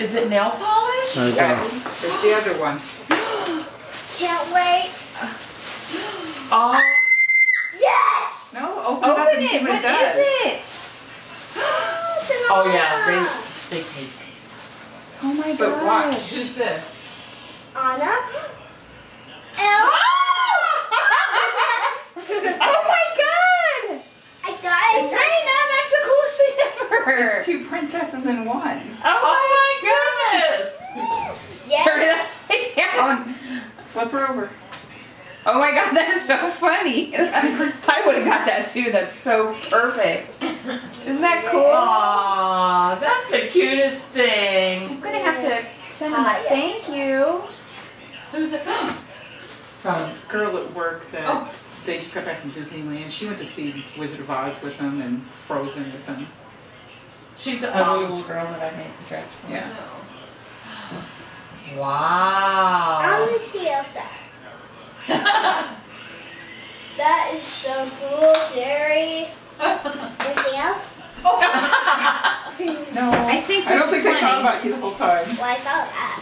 Is it nail polish? Okay. Yeah, there's the other one. Can't wait. Oh. Yes! No, open it up and see what it does. it? Oh yeah, they paid. Oh my But watch, gosh. who's this? Anna? Elle? Oh my god! I got it. Serena, that's the coolest thing ever! It's two princesses in one. Oh my goodness! Yes. Turn it upside down. Flip her over. Oh my god, that is so funny. I would have got that too. That's so perfect. Isn't that cool? Aw, that's the cutest thing. I'm gonna have to send them a thank you. Who's it from? From a girl at work that Oh. they just got back from Disneyland. She went to see Wizard of Oz with them and Frozen with them. She's A little girl that I made the dress for. Yeah. I'm Wow. gonna see Elsa. That is so cool, Jerry. Anything else? No, I think I don't that's think they thought plenty. about you the whole time. Well, I saw that.